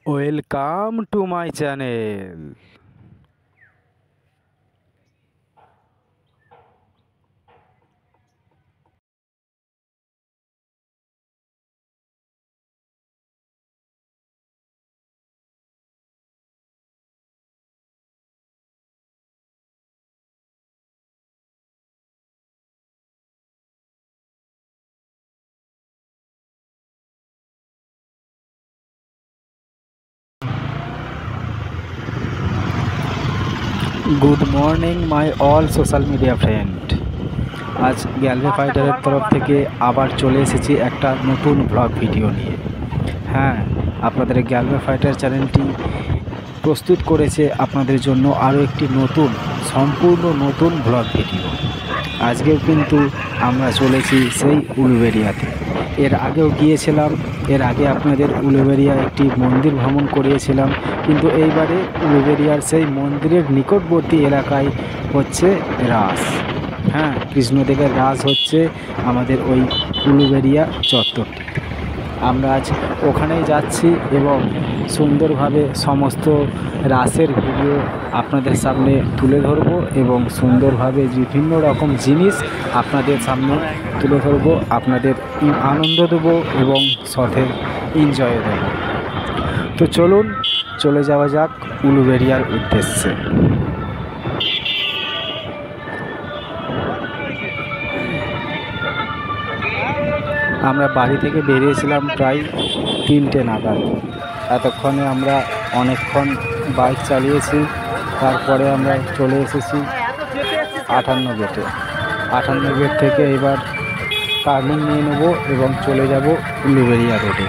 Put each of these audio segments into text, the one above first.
Welcome to my channel. Good morning my all social media friend. আজ গ্যালভে ফাইটারের তরফ থেকে আবার চলে এসেছি একটা নতুন ব্লগ ভিডিও নিয়ে। হ্যাঁ, আপনাদের গ্যালভে ফাইটার চ্যানেলটি প্রস্তুত করেছে আপনাদের জন্য আরও একটি সম্পূর্ণ নতুন ব্লগ ভিডিও। আজকেও কিন্তু আমরা চলেছি সেই উলুবেড়িয়াতে। এর আগেও গিয়েছিলাম, এর আগে আপনাদের উলুবেড়িয়া একটি মন্দির ভ্রমণ করিয়েছিলাম, কিন্তু এইবারে উলুবেড়িয়ার সেই মন্দিরের নিকটবর্তী এলাকায় হচ্ছে রাস। হ্যাঁ, কৃষ্ণদেবের রাস হচ্ছে আমাদের ওই উলুবেড়িয়া চত্বরটি। আমরা আজ ওখানেই যাচ্ছি এবং সুন্দরভাবে সমস্ত রাসের ভিডিও আপনাদের সামনে তুলে ধরব এবং সুন্দরভাবে বিভিন্ন রকম জিনিস আপনাদের সামনে তুলে ধরব, আপনাদের আনন্দ দেবো এবং সাথে এনজয় দেব। তো চলুন চলে যাওয়া যাক উলুবেড়িয়ার উদ্দেশ্যে। আমরা বাড়ি থেকে বেরিয়েছিলাম প্রায় 3টে নাগাদ। এতক্ষণে আমরা অনেকক্ষণ বাইক চালিয়েছি, তারপরে আমরা চলে এসেছি 58 গেটে। 58 গেট থেকে এবার টার্নিং নিয়ে নেব এবং চলে যাব উলুবেড়িয়া রোডে।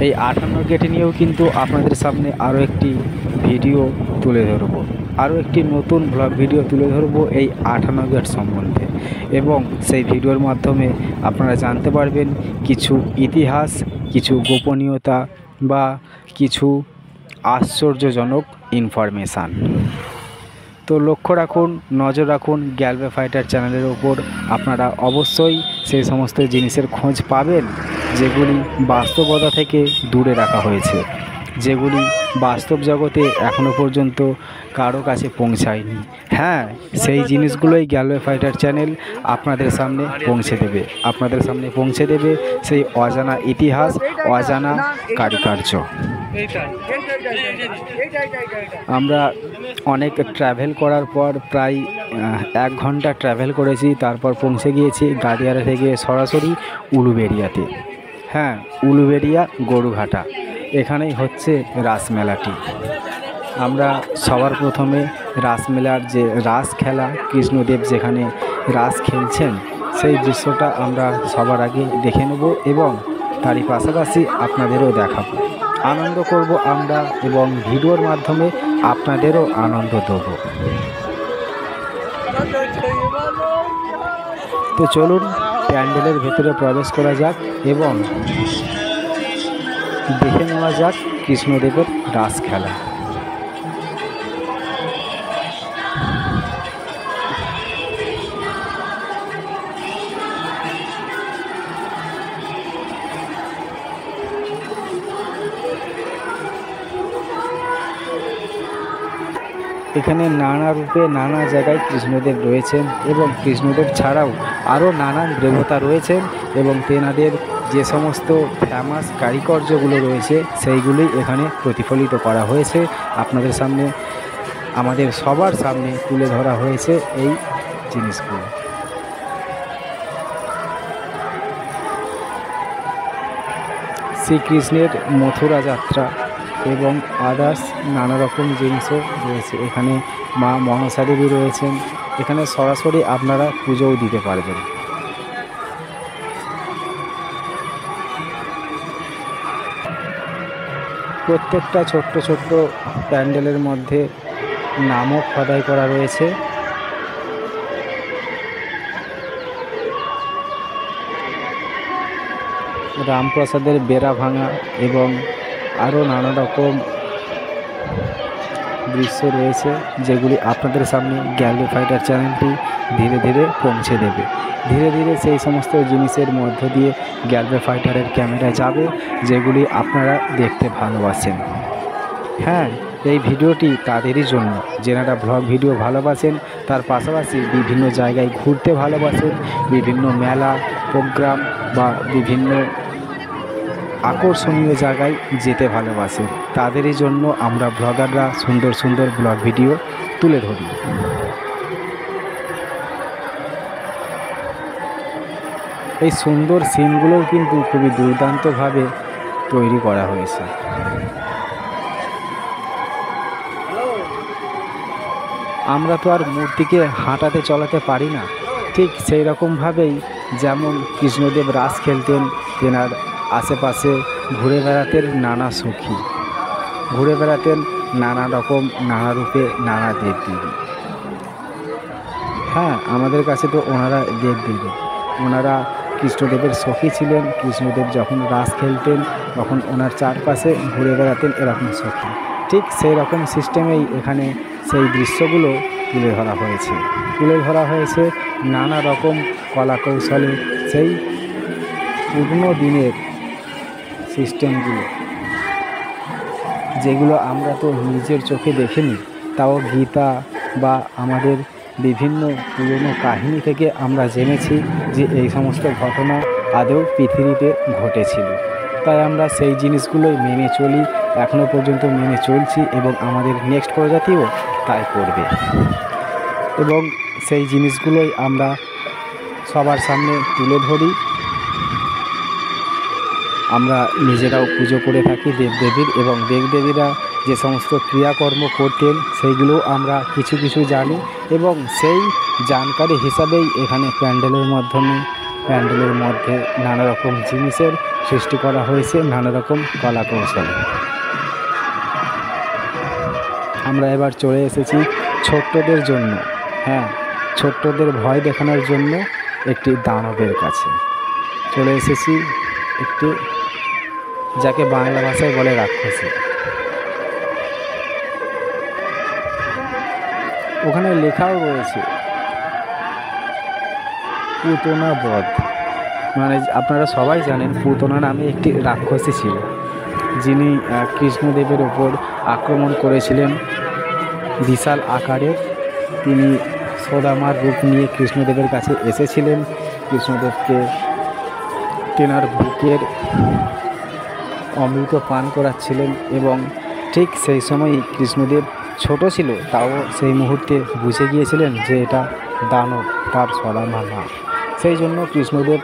এই 58 গেট নিয়েও কিন্তু আপনাদের সামনে আরও একটি ভিডিও তুলে ধরব, আরও একটি নতুন ব্লগ ভিডিও তুলে ধরব এই 58 গেট সম্বন্ধে, এবং সেই ভিডিওর মাধ্যমে আপনারা জানতে পারবেন কিছু ইতিহাস, কিছু গোপনীয়তা বা কিছু আশ্চর্যজনক ইনফরমেশান। তো লক্ষ্য রাখুন, নজর রাখুন গ্যালভে ফাইটার চ্যানেলের ওপর। আপনারা অবশ্যই সেই সমস্ত জিনিসের খোঁজ পাবেন যেগুলি বাস্তবতা থেকে দূরে রাখা হয়েছে, যেগুলি বাস্তব জগতে এখনও পর্যন্ত কারো কাছে পৌঁছায়নি। হ্যাঁ, সেই জিনিসগুলোই গ্যালভে ফাইটার চ্যানেল আপনাদের সামনে পৌঁছে দেবে সেই অজানা ইতিহাস, অজানা কারুকার্য। আমরা অনেক ট্র্যাভেল করার পর প্রায় 1 ঘন্টা ট্র্যাভেল করেছি, তারপর পৌঁছে গিয়েছি গাড়িয়ারা থেকে সরাসরি উলুবেড়িয়াতে। হ্যাঁ, উলুবেড়িয়া গরুঘাটা, এখানেই হচ্ছে রাসমেলাটি। আমরা সবার প্রথমে রাসমেলার যে রাস খেলা, কৃষ্ণদেব যেখানে রাস খেলছেন সেই দৃশ্যটা আমরা সবার আগে দেখে নেব এবং তারই পাশাপাশি আপনাদেরও দেখাবো। আনন্দ করব আমরা এবং ভিডিওর মাধ্যমে আপনাদেরও আনন্দ দেব। তো চলুন প্যান্ডেলের ভেতরে প্রবেশ করা যাক এবং দেখে নেওয়া যাক কৃষ্ণদেবের রাস খেলা। এখানে নানা রূপে নানা জায়গায় কৃষ্ণদেব রয়েছেন এবং কৃষ্ণদেব ছাড়াও আরও নানান দেবতা রয়েছেন এবং তেনাদের যে সমস্ত ফেমাস কারিকর্যগুলো রয়েছে সেইগুলি এখানে প্রতিফলিত করা হয়েছে। আপনাদের সামনে, আমাদের সবার সামনে তুলে ধরা হয়েছে এই জিনিসগুলো। শ্রীকৃষ্ণের মথুরা যাত্রা এবং আদার্স নানা রকম জিনিসও রয়েছে। এখানে মা মনসা দেবী রয়েছেন, এখানে সরাসরি আপনারা পুজোও দিতে পারবেন। প্রত্যেকটা ছোট্ট ছোট্ট প্যান্ডেলের মধ্যে নামও খোদাই করা রয়েছে। রামপ্রসাদের বেড়া ভাঙা এবং আরও নানা রকম দৃশ্য রয়েছে যেগুলি আপনাদের সামনে গ্যালরি ফাইটার চ্যানেলটি ধীরে ধীরে পৌঁছে দেবে। ধীরে ধীরে সেই সমস্ত জিনিসের মধ্য দিয়ে গ্যালরি ফাইটারের ক্যামেরা যাবে যেগুলি আপনারা দেখতে ভালোবাসেন। হ্যাঁ, এই ভিডিওটি তাদেরই জন্য যেনারা ব্লগ ভিডিও ভালোবাসেন, তার পাশাপাশি বিভিন্ন জায়গায় ঘুরতে ভালোবাসেন, বিভিন্ন মেলা প্রোগ্রাম বা বিভিন্ন আকর্ষণীয় জায়গায় যেতে ভালোবাসেন। তাদেরই জন্য আমরা ব্লগাররা সুন্দর সুন্দর ব্লগ ভিডিও তুলে ধরি। এই সুন্দর সিনগুলোও কিন্তু খুবই দুর্দান্তভাবে তৈরি করা হয়েছে। আমরা তো আর মূর্তিকে হাঁটাতে চলাতে পারি না, ঠিক সেই রকমভাবেই যেমন কৃষ্ণদেব রাস খেলতেন, তেনার আশেপাশে ঘুরে বেড়াতেন নানা সখী, ঘুরে বেড়াতেন নানা রকম নানা রূপে নানা দেবদেবী। হ্যাঁ, আমাদের কাছে তো ওনারা দেবদেবী, ওনারা কৃষ্ণদেবের সখী ছিলেন। কৃষ্ণদেব যখন রাস খেলতেন তখন ওনার চারপাশে ঘুরে বেড়াতেন এরকম সখী। ঠিক সেই রকম সিস্টেমেই এখানে সেই দৃশ্যগুলো তুলে ধরা হয়েছে নানা রকম কলা কৌশলে, সেই পুরনো দিনের সিস্টেমগুলো যেগুলো আমরা তো নিজের চোখে দেখিনি, তাও গীতা বা আমাদের বিভিন্ন পুরনো কাহিনী থেকে আমরা জেনেছি যে এই সমস্ত ঘটনা আদৌ পৃথিবীতে ঘটেছিল। তাই আমরা সেই জিনিসগুলোই মেনে চলি, এখনও পর্যন্ত মেনে চলছি এবং আমাদের নেক্সট প্রজাতিও তাই করবে। এবং সেই জিনিসগুলোই আমরা সবার সামনে তুলে ধরি। আমরা নিজেরাও পুজো করে থাকি দেবদেবীর, এবং দেবদেবীরা যে সমস্ত ক্রিয়াকর্ম করতেন সেইগুলো আমরা কিছু কিছু জানি, এবং সেই জানকারি হিসাবেই এখানে প্যান্ডেলের মধ্যে নানা রকম জিনিসের সৃষ্টি করা হয়েছে, নানা রকম কলা কৌশল। আমরা এবার চলে এসেছি ছোট্টদের জন্য, হ্যাঁ, ছোট্টদের ভয় দেখানোর জন্য একটি দানবের কাছে চলে এসেছি, একটি যাকে বাংলা ভাষায় বলে রাক্ষসী। ওখানে লেখাও রয়েছে পুতনা বধ, মানে আপনারা সবাই জানেন পুতনা নামে একটি রাক্ষসী ছিল, যিনি কৃষ্ণদেবের ওপর আক্রমণ করেছিলেন বিশাল আকারের। তিনি সদামার রূপ নিয়ে কৃষ্ণদেবের কাছে এসেছিলেন, কৃষ্ণদেবকে তেনার বুকের অমৃত পান করাচ্ছিলেন, এবং ঠিক সেই সময়ই কৃষ্ণদেব ছোট ছিল, তাও সেই মুহূর্তে বুঝে গিয়েছিলেন যে এটা দানব, তার সদামা না। সেই জন্য কৃষ্ণদেব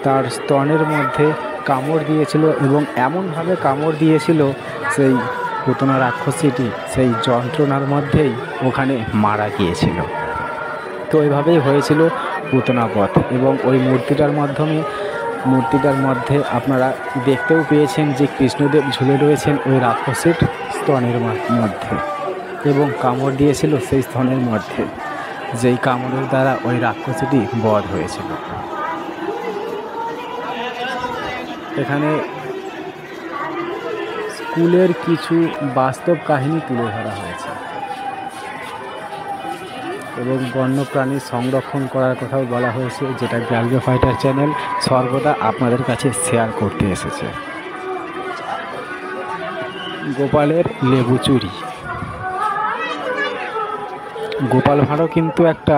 তার স্তনের মধ্যে কামড় দিয়েছিল, এবং এমনভাবে কামড় দিয়েছিল সেই পুতনা রাক্ষসীটি সেই যন্ত্রণার মধ্যেই ওখানে মারা গিয়েছিল। তো এভাবেই হয়েছিল পুতনা বধ, এবং ওই মূর্তিটার মধ্যে আপনারা দেখতেও পেয়েছেন যে কৃষ্ণদেব ঝুলে রয়েছেন ওই রাক্ষসীর স্তনের মধ্যে, এবং কামড় দিয়েছিল সেই স্তনের মধ্যে, যেই কামড়ের দ্বারা ওই রাক্ষসীটি বধ হয়েছিল। এখানে স্কুলের কিছু বাস্তব কাহিনী তুলে ধরা হয়েছে, এবং বন্যপ্রাণী সংরক্ষণ করার কথাও বলা হয়েছে, যেটা গ্যালরি ফাইটার চ্যানেল সর্বদা আপনাদের কাছে শেয়ার করতে এসেছে। গোপালের লেবু চুরি। গোপাল ভাঁড়ও কিন্তু একটা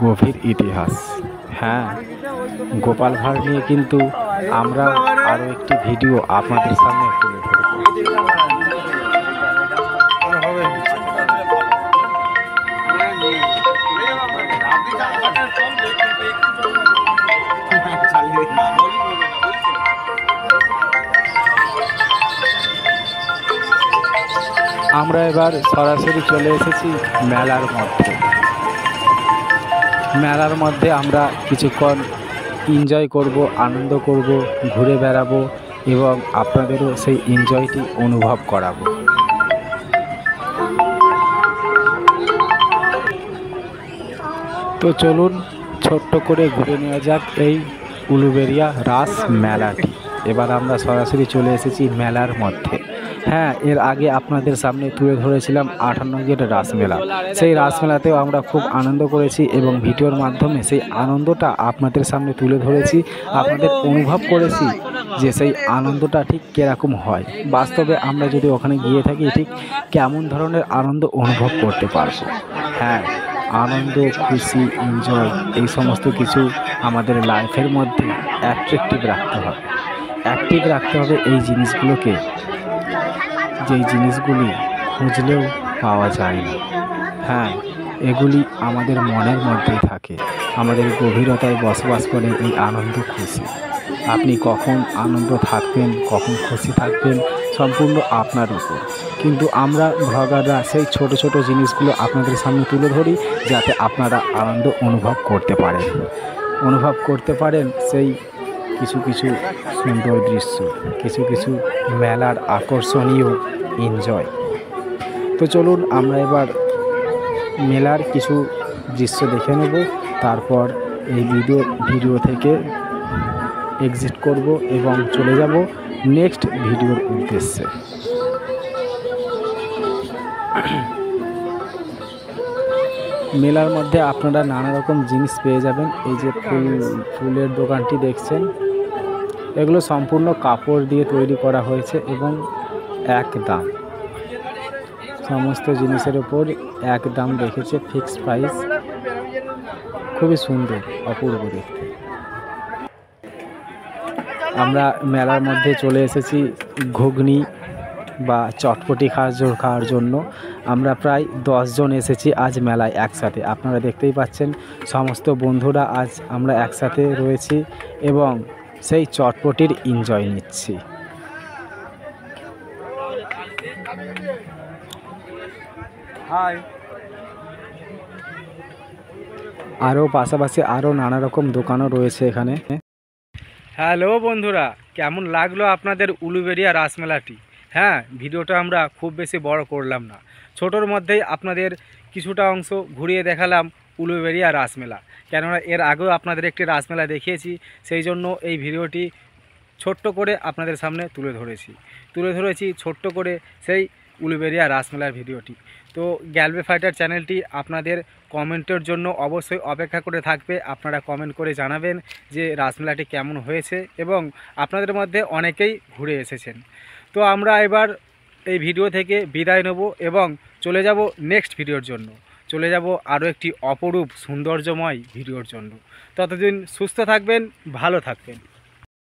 গভীর ইতিহাস। হ্যাঁ, গোপাল ভাঁড় নিয়ে কিন্তু আমরা আরও একটি ভিডিও আপনাদের সামনে তুলে ধরব। আমরা এবার সরাসরি চলে এসেছি মেলার মধ্যে আমরা কিছুক্ষণ এনজয় করব, আনন্দ করব, ঘুরে বেড়াবো, এবং আপনাদেরও সেই এনজয়টি অনুভব করাবো। তো চলুন ছোট্ট করে ঘুরে নেওয়া যাক এই উলুবেড়িয়া রাস মেলাটি। এবার আমরা সরাসরি চলে এসেছি মেলার মধ্যে। হ্যাঁ, এর আগে আপনাদের সামনে তুলে ধরেছিলাম 58 গেট রাসমেলা। সেই রাসমেলাতেও আমরা খুব আনন্দ করেছি এবং ভিডিওর মাধ্যমে সেই আনন্দটা আপনাদের সামনে তুলে ধরেছি। আপনাদের অনুভব করেছি যে সেই আনন্দটা ঠিক কীরকম হয়। বাস্তবে আমরা যদি ওখানে গিয়ে থাকি ঠিক কেমন ধরনের আনন্দ অনুভব করতে পারবো। হ্যাঁ, আনন্দ, খুশি, এনজয় এই সমস্ত কিছু আমাদের লাইফের মধ্যে অ্যাট্রাকটিভ রাখতে হবে। অ্যাক্টিভ রাখতে হবে এই জিনিসগুলোকে, যেই জিনিসগুলি খুঁজলেও পাওয়া যায় না। হ্যাঁ, এগুলি আমাদের মনের মধ্যেই থাকে, আমাদের গভীরতায় বসবাস করে এই আনন্দ, খুশি। আপনি কখন আনন্দ থাকবেন, কখন খুশি থাকবেন সম্পূর্ণ আপনার উপর। কিন্তু আমরা ব্লগাররা সেই ছোট ছোট জিনিসগুলো আপনাদের সামনে তুলে ধরি যাতে আপনারা আনন্দ অনুভব করতে পারেন সেই কিছু কিছু সুন্দর দৃশ্য, কিছু কিছু মেলার আকর্ষণীয় এনজয়। তো চলুন আমরা এবার মেলার কিছু দৃশ্য দেখে নেব, তারপর এই ভিডিও থেকে এক্সিট করব এবং চলে যাব নেক্সট ভিডিওর উদ্দেশ্যে। মেলার মধ্যে আপনারা নানা রকম জিনিস পেয়ে যাবেন। এই যে ফুলের দোকানটি দেখছেন, এগুলো সম্পূর্ণ কাপড় দিয়ে তৈরি করা হয়েছে এবং এক দাম, সমস্ত জিনিসের ওপর এক দাম রেখেছে, ফিক্সড প্রাইস। খুবই সুন্দর, অপূর্ব দেখতে। আমরা মেলার মধ্যে চলে এসেছি ঘুগনি বা চটপটি খাওয়ার জন্য। আমরা প্রায় 10 জন এসেছি আজ মেলায় একসাথে। আপনারা দেখতেই পাচ্ছেন সমস্ত বন্ধুরা আজ আমরা একসাথে রয়েছি এবং সেই চটপটির এনজয় নিচ্ছি। আরও পাশাপাশি আরও নানা রকম দোকানও রয়েছে এখানে। হ্যালো বন্ধুরা, কেমন লাগলো আপনাদের উলুবেড়িয়া রাসমেলাটি? হ্যাঁ, ভিডিওটা আমরা খুব বেশি বড় করলাম না, ছোটোর মধ্যেই আপনাদের কিছুটা অংশ ঘুরিয়ে দেখালাম উলুবেড়িয়া রাসমেলা। কেননা এর আগেও আপনাদের একটি রাসমেলা দেখিয়েছি, সেই জন্য এই ভিডিওটি ছোট্ট করে আপনাদের সামনে তুলে ধরেছি ছোট্ট করে সেই উলুবেড়িয়া রাসমেলার ভিডিওটি। তো গ্যালভে ফাইটার চ্যানেলটি আপনাদের কমেন্টের জন্য অবশ্যই অপেক্ষা করে থাকবে। আপনারা কমেন্ট করে জানাবেন যে রাসমেলাটি কেমন হয়েছে এবং আপনাদের মধ্যে অনেকেই ঘুরে এসেছেন। তো আমরা এবার এই ভিডিও থেকে বিদায় নেব এবং চলে যাব নেক্সট ভিডিওর জন্য, চলে যাব আরও একটি অপরূপ সৌন্দর্যময় ভিডিওর জন্য। ততদিন সুস্থ থাকবেন, ভালো থাকবেন।